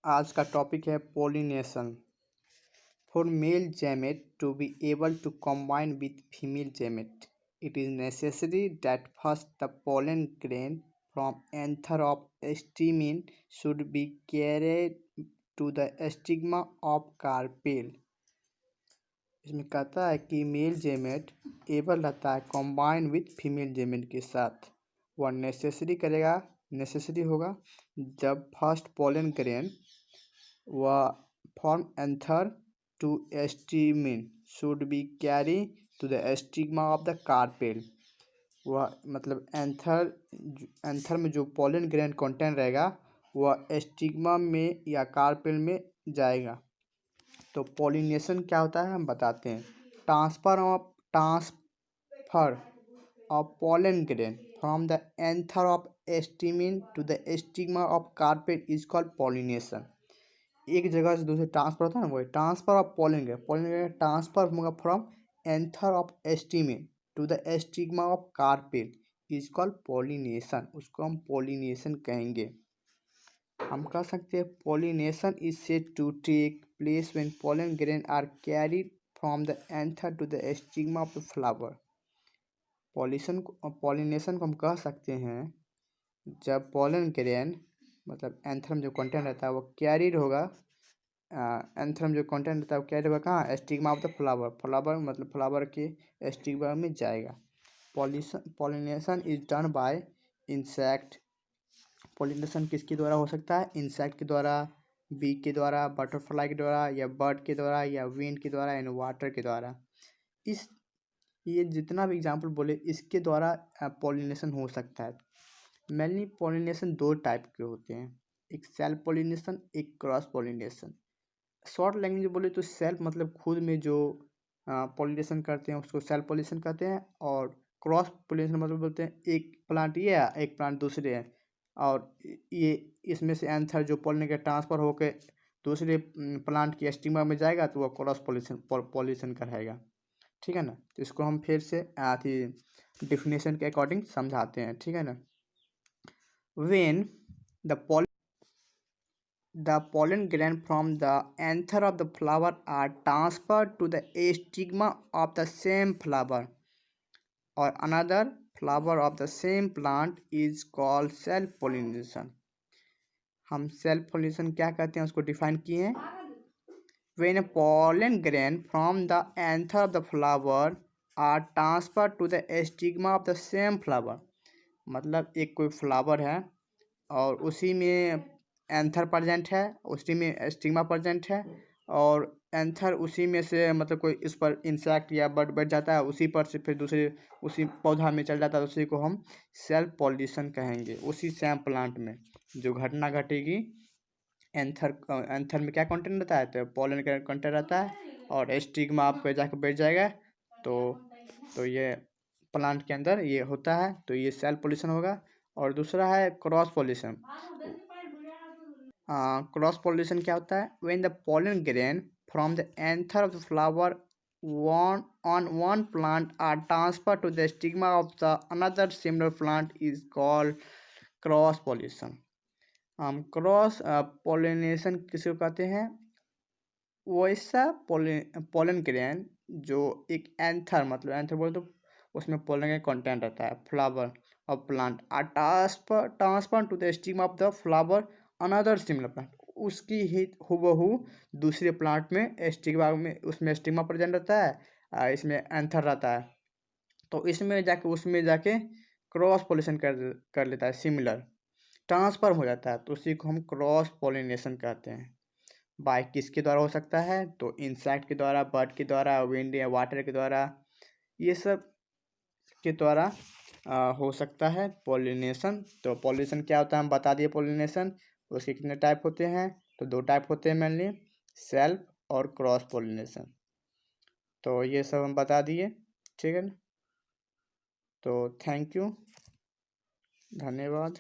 आज का टॉपिक है pollination. For male gamete to be able to combine with female gamete, it is necessary that first the pollen grain from anther of stamen should be carried to the stigma of carpel। इसमें कहता है कि mail जेमेट able रहता है combine with female जेमेट के साथ। वह necessary होगा जब first pollen grain from anther to stamen should be carry to the stigma of the carpel. वह मतलब एंथर में जो पोलन ग्रेन कंटेंट रहेगा वह स्टिग्मा में या कार्पेल में जाएगा। तो पोलिनेशन क्या होता है हम बताते हैं। Transfer of pollen grain from the anther of stamen to the stigma of carpel is called pollination. एक जगह से दूसरे ट्रांसफर होता है ना, वही transfer of pollen grain transfer होगा from anther of stamen to the stigma of carpel is called pollination. उसको हम पोलिनेशन कहेंगे। हम कह सकते हैं pollination is said to take place when pollen grain are carried from the anther to the stigma of the flower. Pollination को हम कह सकते हैं जब पोलन ग्रेन मतलब एंथर में जो कंटेंट रहता है वो कैरीड होगा। एंथर में जो कंटेंट रहता है वो कैरीड होगा कहाँ, स्टिग्मा ऑफ द फ्लावर मतलब फ्लावर के स्टिग्मा में जाएगा। Pollination is done by insect. Pollination किसके द्वारा हो सकता है, इंसेक्ट के द्वारा, बी के द्वारा, बटरफ्लाई के द्वारा, या बर्ड के द्वारा, या विंड के द्वारा, एंड वाटर के द्वारा। ये जितना भी एग्जाम्पल बोले इसके द्वारा पोलिनेशन हो सकता है। मेनली पोलिनेशन दो टाइप के होते हैं, एक सेल्फ पोलिनेशन, एक क्रॉस पोलिनेशन। शॉर्ट लैंग्वेज बोले तो सेल्फ मतलब खुद में जो पोलिनेशन करते हैं उसको सेल्फ पोलिनेशन कहते हैं, और क्रॉस पोलिनेशन मतलब बोलते हैं एक प्लांट ये है एक प्लांट दूसरे है, और ये इसमें से एंथर जो पोलन के ट्रांसफर होकर दूसरे प्लांट की स्टिग्मा में जाएगा तो वह क्रॉस पोलिनेशन कहलाएगा। ठीक है ना। तो इसको हम फिर से डिफिनेशन के अकॉर्डिंग समझाते हैं। ठीक है ना। When the pollen grain from the anther of the flower are transferred to the stigma of the same flower or another flower of the same plant is called self pollination। हम self pollination क्या कहते हैं उसको define किए हैं। When a pollen grain from the anther of the flower are transferred to the stigma of the same flower, मतलब एक कोई फ्लावर है और उसी में एंथर प्रेजेंट है, उसी में स्टिग्मा प्रेजेंट है, और एंथर उसी में से मतलब कोई इस पर इंसेक्ट या बर्ड बैठ जाता है, उसी पर से फिर दूसरे उसी पौधा में चल जाता है, उसी को हम सेल्फ पोलिनेशन कहेंगे। उसी सेम प्लांट में जो घटना घटेगी, एंथर में क्या कंटेंट रहता है, तो पोलन का कंटेंट रहता है, और स्टिग्मा आप पे जाकर बैठ जाएगा। तो ये प्लांट के अंदर ये होता है, तो ये सेल्फ पोलिनेशन होगा। और दूसरा है क्रॉस पोलिनेशन। क्रॉस पोलिनेशन क्या होता है, when the pollen grain from the anther of the flower one plant are transferred to the stigma of the another similar plant is called cross pollination. Cross pollination किसको कहते हैं, वैसा pollen grain जो एक anther मतलब anther बोले तो उसमें पोलन का कंटेंट रहता है, फ्लावर और plant are transfer to the stigma of the flower another similar plant, उसकी ही हूबहू दूसरे प्लांट में स्टिग्मा में उसमें स्टिग्मा प्रेजेंट रहता है, इसमें एंथर रहता है, तो इसमें जाके उसमें जाके क्रॉस पोलिनेशन कर लेता है, सिमिलर ट्रांसफर हो जाता है, तो उसी को हम क्रॉस पोलिनेशन कहते हैं। बाय किसके द्वारा हो सकता है, तो इंसेक्ट के द्वारा, बर्ड के द्वारा, विंड या वाटर के द्वारा, ये सब के द्वारा हो सकता है पोलिनेशन। तो पोलिनेशन क्या होता है हम बता दिए। पोलिनेशन उसके कितने टाइप होते हैं, तो दो टाइप होते हैं मेनली, सेल्फ और क्रॉस पोलिनेशन। तो ये सब हम बता दिए। ठीक है ना। तो थैंक यू, धन्यवाद।